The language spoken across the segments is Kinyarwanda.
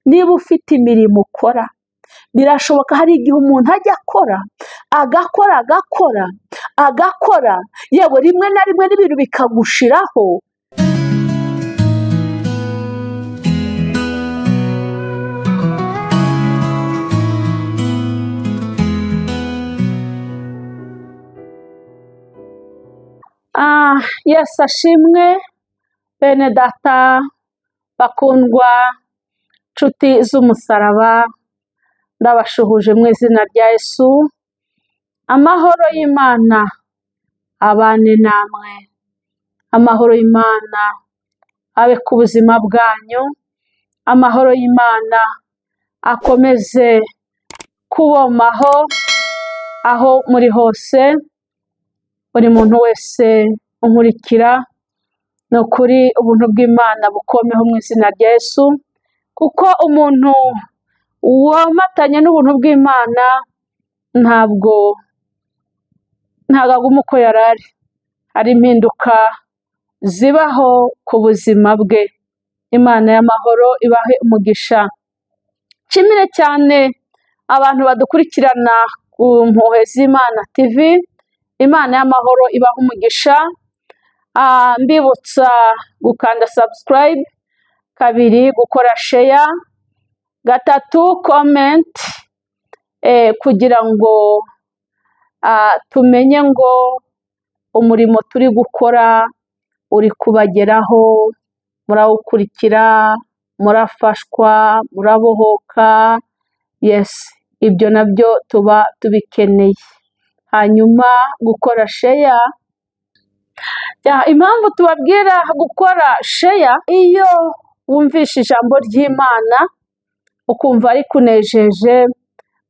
niba ufite imirimo ukora, birashoboka hari igihe umuntu ajya akora agakora yewe rimwe na rimwe n'ibintu bikagushiraho. Yesu ashimwe, bene data bakundwa, nshuti z'umusaraba, ndabashuhuje mu izina rya Yesu. Amahoro y'Imana abane namwe, amahoro y'Imana abe ku buzima bwanyu, amahoro y'Imana akomeze kubomaho aho muri hose. Buri muntu wese unkurikira, ni ukuri ubuntu bw'Imana bukomeho mu izina rya Yesu, kuko umuntu wamatanye n'ubuntu bw'Imana ntabwo aguma uko yari ari. Hari impinduka zibaho ku buzima bwe. Imana y'amahoro ibahe umugisha. Nshimire cyane abantu badukurikirana ku Mpuhwe z'Imana TV. Imana y'amahoro ibahe umugisha. Mbibutsa gukanda subscribe, 2 gukora share, 3 comment, kugira ngo tumenye ngo umurimo turi gukora uri kubageraho, murawukurikira, murafashwa, murabohoka. Yes, ibyo nabyo tuba tubikeneye. Hanyuma gukora share, impamvu tubabwira gukora share, iyo wumvishe ijambo ry'Imana ukumva ari kunejeje,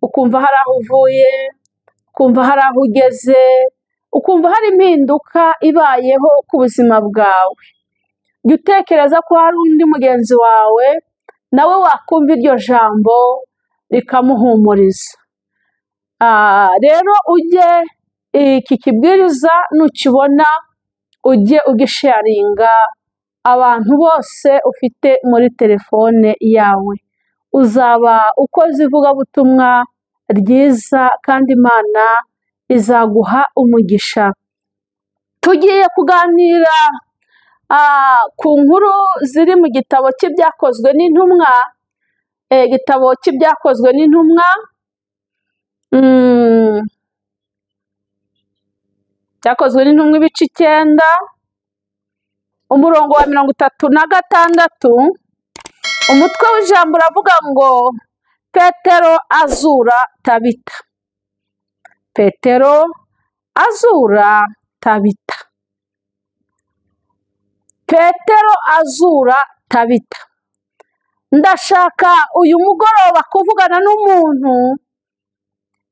ukumva hari aho uvuye, ukumva hari aho ugeze, ukumva hari impinduka ibayeho ku buzima bwawe, jya utekereza ko hari undi mugenzi wawe nawe wakumva iryo jambo rikamuhumuriza. Rero ujye iki kibwiriza nukibona ujye ugisharinga abantu bose ufite muri telefone yawe. Uzaba ukoze ivugabutumwa ryiza kandi Imana izaguha umugisha. Tugiye kuganira ku nkuru ziri mu gitabo cy'Ibyakozwe n'Intumwa, igitabo cy'Ibyakozwe n'Intumwa, Byakozwe n'Intumwa ibice 9, umurongo wa 36. Umutwe w'ijambo uravuga ngo Petero azura Tabita. Petero azura Tabita. Petero azura Tabita. Ndashaka uyu mugoroba kuvugana n'umuntu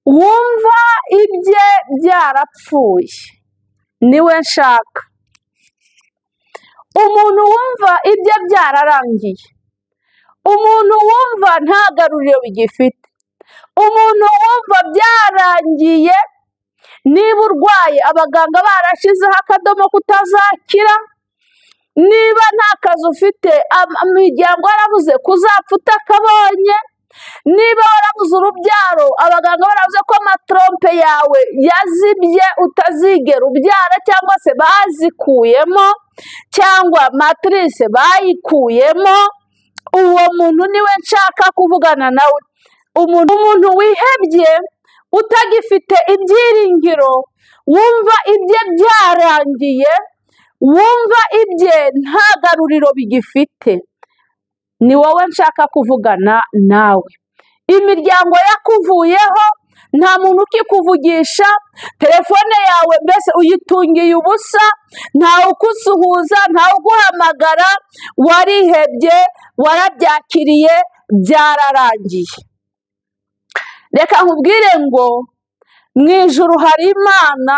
wumva ibye byarapfuye. Niwe nshaka. Umuntu wumva ibye byararangiye. Umuntu wumva nta garuriro bigifite. Umuntu wumva byarangiye, niba urwaye abaganga barashizeho akadomo kutazakira, niba nta kazi ufite imiryango yaravuze kuzapfa utakabonye, niba warabuze urubyaro abaganga baravuze ko amatrompe yawe yazibye utazigera ubyara, cyangwa se bazikuyemo, cyangwa matrice bayikuyemo, uwo muntu niwe nshaka kuvugana nawe. Umuntu wihebye, utagifite ibyiringiro, wumva ibye byarangiye, wumva ibye nta garuriro bigifite, ni wowe nshaka kuvugana nawe. Imiryango yakuvuyeho, nta muntu ukikuvugisha, telefone yawe mbese uyitungiye ubusa, ntawe ukusuhuza, ntawe uguhamagara, warihebye, warabyakiriye, byararangiye. Reka nkubwire ngo mu ijuru hari Imana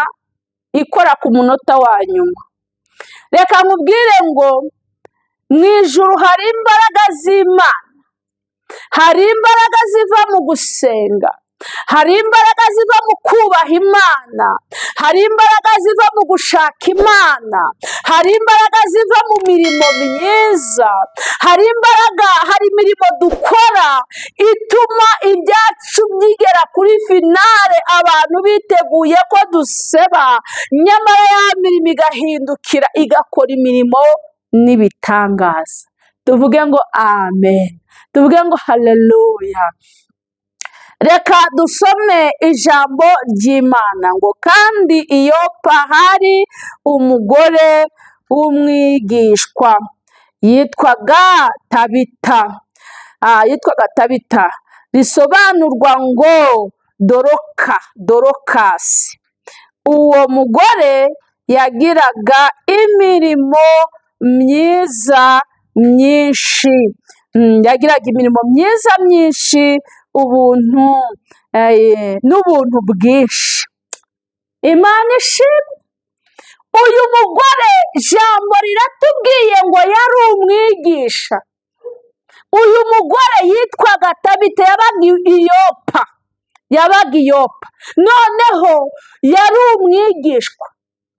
ikora ku munota wa nyuma. Reka nkubwire ngo mu ijuru hari imbaraga z'Imana, hari imbaraga ziva mu gusenga, hari imbaraga ziva mu kubaha Imana, hari imbaraga ziva mu gushaka Imana, hari imbaraga ziva mu mirimo myiza, hari imirimo dukora ituma ibyacu bigera kuri finale abantu biteguye ko duseba, nyamara ya mirimo igahindukira igakora imirimo n'ibitangaza. Tuvuge ngo amen, tuvuge ngo haleluya. Reka dusome ijambo ry'Imana ngo kandi i Yopa hari umugore w'umwigishwa yitwaga Tabita, risobanurwa ngo Dorokasi. Uwo mugore yagiraga imirimo myiza myinshi, ubuntu n'ubuntu bwinshi. Imana ishimwe. Uyu mugore ijambo riratubwiye ngo yari umwigisha. Uyu mugore yitwaga Tabita, yabaga i Yopa, noneho yari umwigishwa.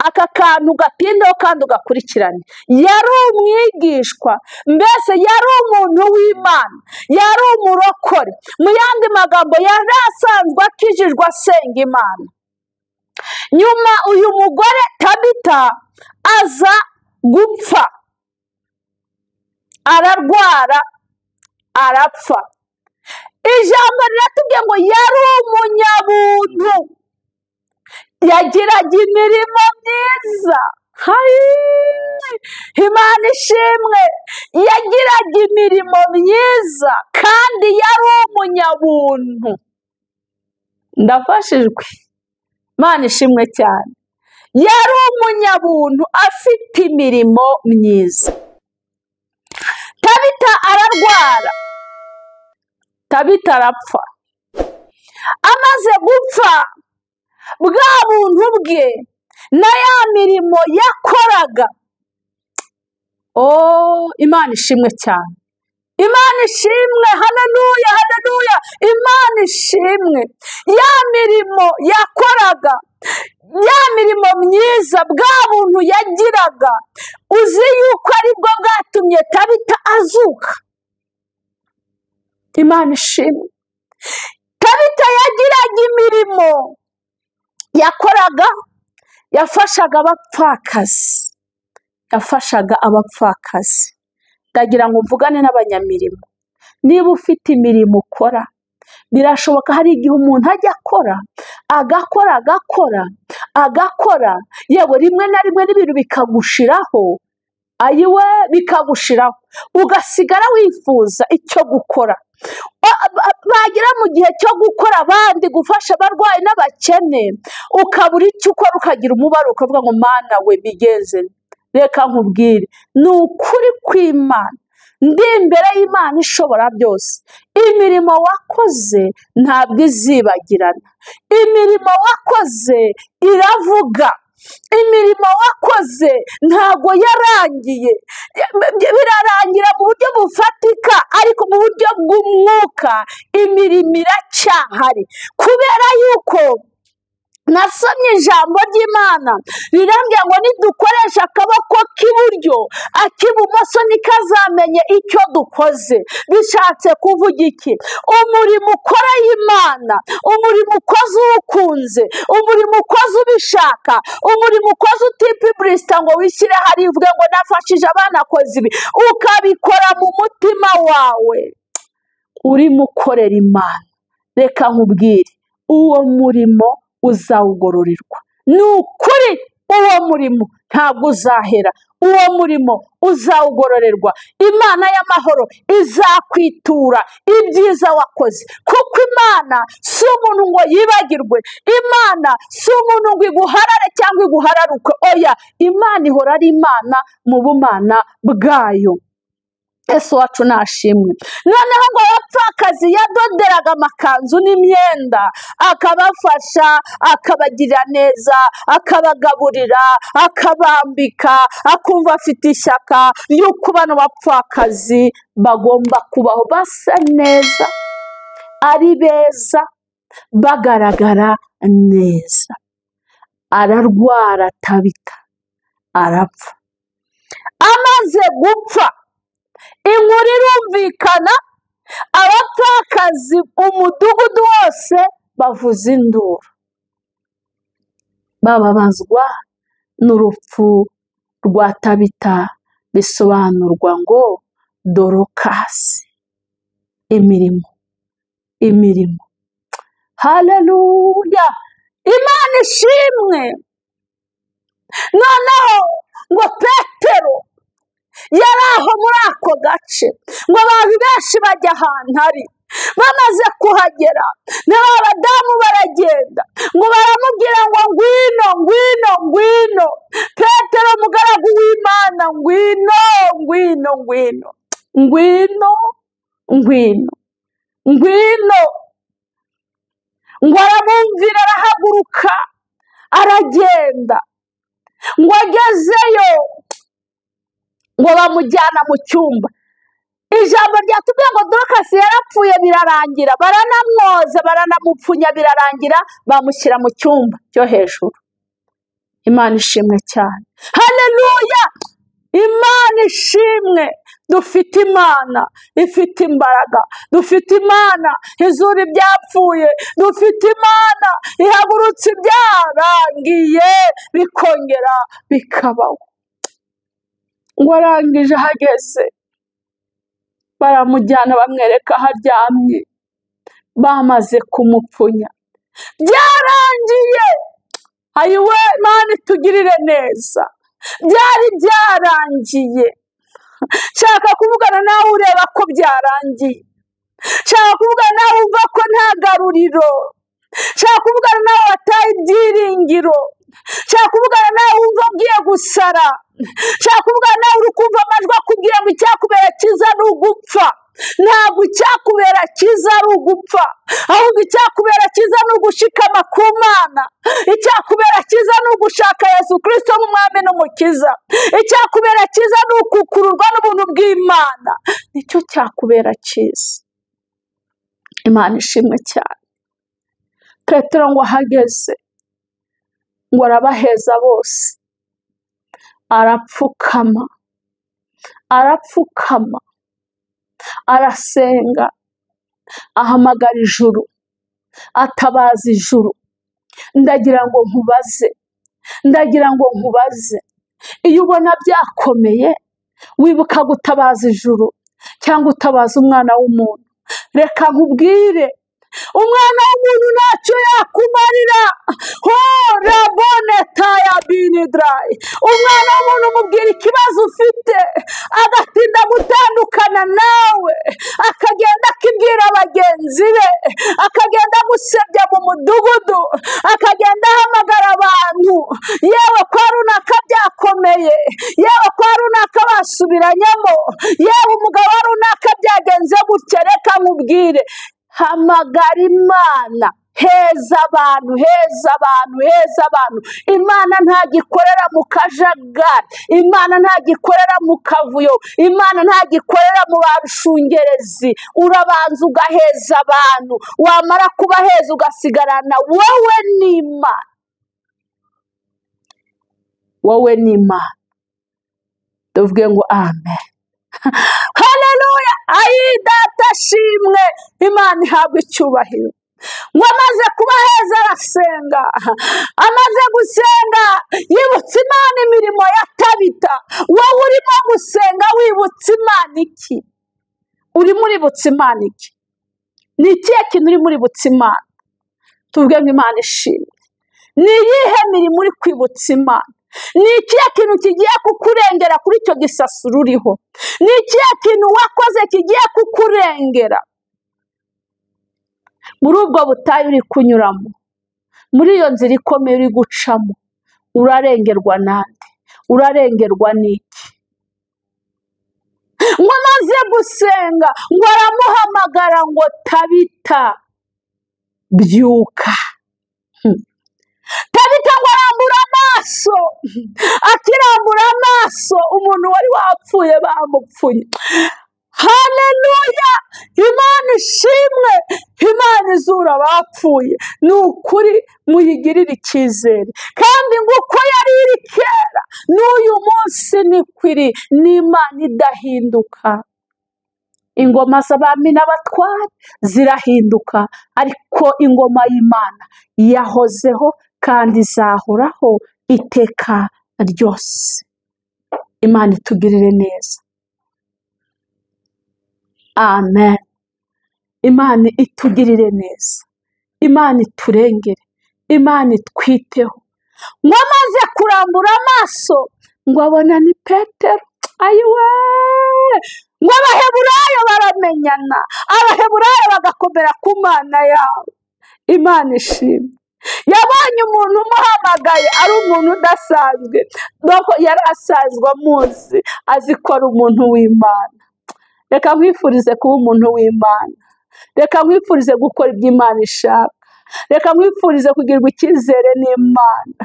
Aka kantu gatindeho kandi ugakurikirane, yari umwigishwa, mbese yari umuntu w'Imana, yari umurokore. Mu yandi magambo yari asanzwe akijijwe asenga Imana. Nyuma uyu mugore Tabita aza gupfa, ararwara arapfa. Ijambo riratubwiye ngo yari umunyabuntu, yagiraga imirimo myiza. Imana ishimwe. Yagiraga imirimo myiza kandi yari umunyabuntu. Ndafashijwe. Imana ishimwe cyane. Yari umunyabuntu afite imirimo myiza. Tabita ararwara, Tabita arapfa. Amaze gupfa, bwa buntu bwe na ya mirimo yakoraga, Imana ishimwe cyane. Imana ishimwe, haleluya, haleluya. Imana ishimwe. Ya mirimo yakoraga, ya mirimo myiza, bwa buntu yagiraga, uzi yuko aribwo bwatumye Tabita azuka. Imana ishimwe. Tabita yagiraga imirimo yakoraga, yafashaga abapfakazi. Ndagira ngo mvugane n'abanyamirimo. Niba ufite imirimo ukora, birashoboka hari igihe umuntu ajya agakora, yewe rimwe na rimwe n'ibintu bikagushiraho, ugasigara wifuza icyo gukora. Bagera mu gihe cyo gukora abandi, gufasha abarwayi n'abakene, ukabura icyo ukora, ukagira umubabaro, ukavuga ngo Mana we bigeze. Reka nkubwire, ni ukuri kw'Imana, ndi imbere y'Imana ishobora byose. Imirimo wakoze ntabwo izibagirana. Imirimo wakoze iravuga. Imirimo wakoze ntabwo yarangiye. Birarangira mu buryo bufatika, ariko mu buryo bw'umwuka imirimo iracyahari. Kubera yuko nasomye ijambo ry'Imana rirambwira ngo nidukoresha akaboko k'iburyo, ak'ibumoso ntikazamenye icyo dukoze. Bishatse kuvuga iki? Umurimo ukora y'Imana, umurimo ukoze uwukunze, umurimo ukoze ubishaka, umurimo ukoze utipiburisita ngo wishyire hariya uvuge ngo nafashije abana koze ibi, ukabikora mu mutima wawe, urimo ukorera Imana. Reka nkubwire, uwo murimo uzawugororerwa. Ni ukuri, uwo murimo ntabwo uzahera, uwo murimo uzawugororerwa. Imana y'amahoro izakwitura ibyiza wakoze, kuko Imana si umuntu ngo yibagirwe. Imana si umuntu ngo iguharare cyangwa iguhararuke. Oya, Imana ihora ari Imana mu bumana bwayo. Yesu wacu nashimwe. Noneho ngo abapfakazi yadoderaga amakanzu n'imyenda, akabafasha, akabagirira neza, akabagaburira, akabambika, akumva afite ishyaka y'uko bano bapfakazi bagomba kubaho basa neza, ari beza, bagaragara neza. Ararwara Tabita arapfa. Amaze gupfa inkuru irumvikana, abapfakazi umudugudu wose bavuza induru, bababazwa n'urupfu rwa Tabita, bisobanurwa ngo Dorokasi. Imirimo. Haleluya, Imana ishimwe. Noneho ngo Petero yari aho muri ako gace, ngo abantu benshi bajya ahantu ari. Bamaze kuhagera n'abadamu baragenda, ngo baramubwira ngo ngwino ngwino ngwino Petero mugaragu w'Imana, ngwino ngwino ngwino ngwino ngwino ngwino. Ngo aramwumvira, arahaguruka aragenda. Ngo agezeyo ngo bamujyana mu cyumba. Ijambo ryatubwiye ngo Dorokasi yarapfuye birarangira, baranamwoza baranamupfunya birarangira, bamushyira mu cyumba cyo hejuru. Imana ishimwe cyane. Haleluya, Imana ishimwe. Dufite Imana ifite imbaraga, dufite Imana izura ibyapfuye, dufite Imana ihagurutse ibyarangiye bikongera bikabaho. Ngo arangije ahageze, baramujyana bamwereka aho aryamye, bamaze kumupfunya byarangiye. Ayiwe, Imana itugirire neza. Byari byarangiye. Shaka kuvugana nawe ureba ko byarangiye. Shaka kuvugana nawe wumva ko nta garuriro. Shaka kuvugana nawe wataye ibyiringiro. Shaka kuvugana nawe wumva ugiye gusara. Shaka kuvugana nawe uri kumva amajwi akubwira ngo icyakubera cyiza ni ugupfa. Ntabwo icyakubera cyiza ari ugupfa, ahubwo icyakubera cyiza ni ugushikama ku Mana. Icyakubera cyiza ni ugushaka Yesu Kristo nk'umwami n'umukiza. Icyakubera cyiza ni ukukururwa n'ubuntu bw'Imana. Nicyo cyakubera cyiza. Imana ishimwe cyane. Petero ngo ahageze, ngo arabaheza bose, arapfukama arasenga, ahamagara ijuru, atabaza ijuru. Ndagira ngo nkubaze, iyo ubona byakomeye wibuka gutabaza ijuru cyangwa utabaza umwana w'umuntu? Reka nkubwire, umwana w'umuntu ntacyo yakumarira. Umwana w'umuntu umubwira ikibazo ufite, agatinda gutandukana nawe, akagenda akibwira bagenzi be, akagenda agusebya mu mudugudu, akagenda ahamagara abantu, yewe kwa runaka byakomeye, yewe kwa runaka basubiranyemo, yewe umugabo wa runaka byagenze gutya. Reka nkubwire, hamagara Imana. Heza abantu. Imana ntagikorera mu kajagari, Imana ntagikorera mu kavuyo, Imana ntagikorera mu barushungerezi. Urabanza ugaheza abantu, wamara kubaheza ugasigarana wowe n'Imana. Tuvuge ngo amen. Haleluya. Ayi data ashimwe, Imana ihabwe icyubahiro. Ngo amaze kubaheza arasenga, amaze gusenga yibutsa Imana imirimo ya Tabita. Wowe urimo gusenga wibutsa Imana iki? Urimo uributsa Imana iki? Ni ikihe kintu urimo uributsa Imana? Tuvuge ngo Imana ishimwe. Ni iyihe mirimo uri kwibutsa Imana? Ni ikihe kintu kigiye kukurengera kuri icyo gisasuro uriho? Ni ikihe kintu wakoze kigiye kukurengera muri ubwo butayu uri kunyuramo, muri iyo nzira ikomeye uri gucamo? Urarengerwa nande? Urarengerwa n'iki? Ngo amaze gusenga, ngo aramuhamagara ngo Tabita byuka. Tabita ngo arambura amaso. Akirambura amaso, umuntu wari wapfuye bamupfunye. Haleluya, Imana ishimwe. Imana izura abapfuye, ni ukuri muyigirire icyizere, kandi ngo uko yari iri kera n'uyu munsi niko iri, ni Imana idahinduka. Ingoma z'abami n'abatware zirahinduka, ariko ingoma y'Imana yahozeho kandi izahoraho iteka ryose. Imana itugirire neza. Amen. Imana itugirire neza, Imana iturengere, Imana itwiteho. Ngo amaze kurambura amaso ngo abona ni Petero. Ayiwe, ngo Abaheburayo baramenyana, Abaheburayo bagakomera ku Mana yabo. Imana ishimwe. Yabonye umuntu umuhamagaye ari umuntu udasanzwe, nuko yari asanzwe amuzi, azi ko ari umuntu w'Imana. Reka nkwifurize kuba umuntu w'Imana, reka nkwifurize gukora ibyo Imana ishaka, reka nkwifurize kugirirwa icyizere n'Imana,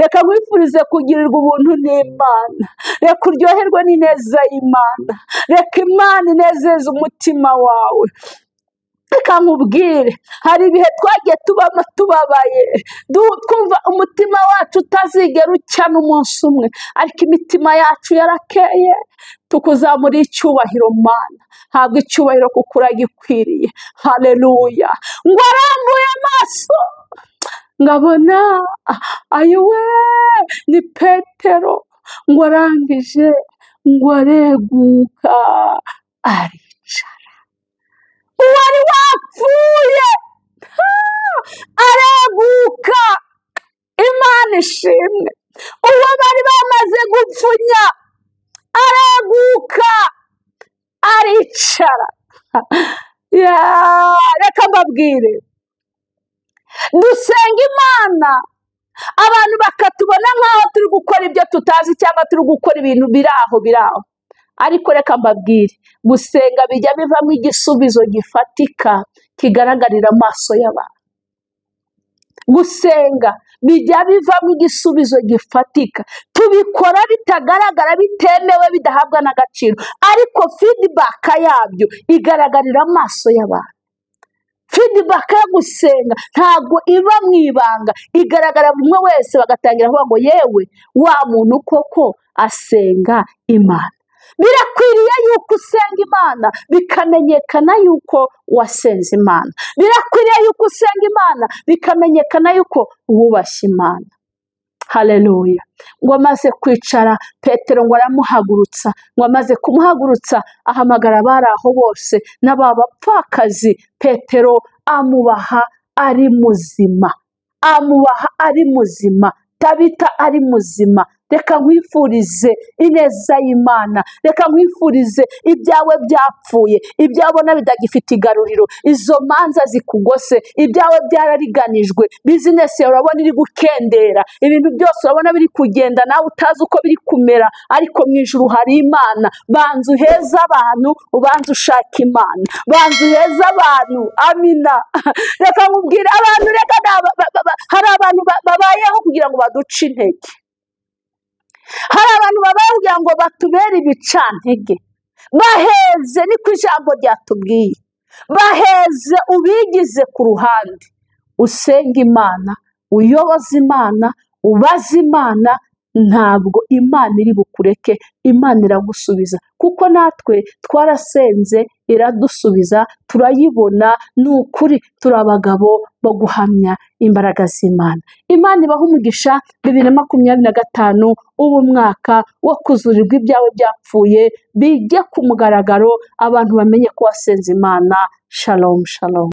reka nkwifurize kugirirwa ubuntu n'Imana, reka uryoherwe n'ineza y'Imana, reka Imana inezeze umutima wawe. Reka nkubwire, hari ibihe twagiye tubamo tubabaye, twumva umutima wacu utazigera ucya n'umunsi umwe, ariko imitima yacu yarakeye. Tukuzamura icyubahiro Mana, ntabwo icyubahiro kuko uragikwiriye. Haleluya. Ngo arambuye amaso ngabona ayiwe ni Petero, ngo arangije ngo areguka aricara. Uwari wapfuye areguka. Imana ishimwe. Uwo bari bamaze gupfunya areguka aricara. Reka mbabwire, dusenga Imana abantu bakatubona nk'aho turi gukora ibyo tutazi cyangwa turi gukora ibintu biri aho, ariko reka mbabwire, gusenga bijya bivamo igisubizo gifatika kigaragarira amaso y'abantu. Gusenga bijya bivamo igisubizo gifatika. Tubikora bitagaragara, bitemewe, bidahabwa n'agaciro, ariko feedback yabyo igaragarira amaso y'abantu. Feedback yo gusenga ntabwo iba mu ibanga, igaragara buri umwe wese, bagatangira kuvuga ngo yewe wa muntu koko asenga Imana. Birakwiriye yuko usenga Imana bikamenyekana yuko wasenze Imana. Birakwiriye yuko usenga Imana bikamenyekana yuko wubashye Imana. Haleluya. Ngo amaze kwicara Petero ngo aramuhagurutsa, ngo amaze kumuhagurutsa ahamagara abari aho bose n'abapfakazi. Petero amubaha ari muzima, amubaha ari muzima, Tabita ari muzima. Reka nkwifurize ineza y'Imana, reka nkwifurize ibyawe byapfuye, ibyawe ubona bidagifite igaruriro, izo manza zikugose, ibyawe byarariganijwe, bizinesi yawe urabona iri gukendera, ibintu byose urabona biri kugenda nawe utazi uko biri kumera, ariko mu ijuru hari Imana. Banza uheze abantu, ubanza ushaka Imana, banza uheze abantu. Amina. Reka nkubwire abantu, hari abantu babayeho kugira ngo baduce intege, hari abantu babaye kugira ngo batubere ibicantege. Baheze, niko ijambo ryatubwiye, baheze ubigize ku ruhande. Usenga Imana, uyoboza Imana, ubaza Imana, ntabwo Imana iri bukureke, Imana iragusubiza, kuko natwe twarasenze iradusubiza, turayibona. Ni ukuri turi abagabo bo guhamya imbaraga z'Imana. Imana ibaha umugisha. 2025 ubu mwaka wo kuzurirwa ibyawe byapfuye bijye ku mugaragaro, abantu bamenye ko wasenze Imana. Shalom shalom.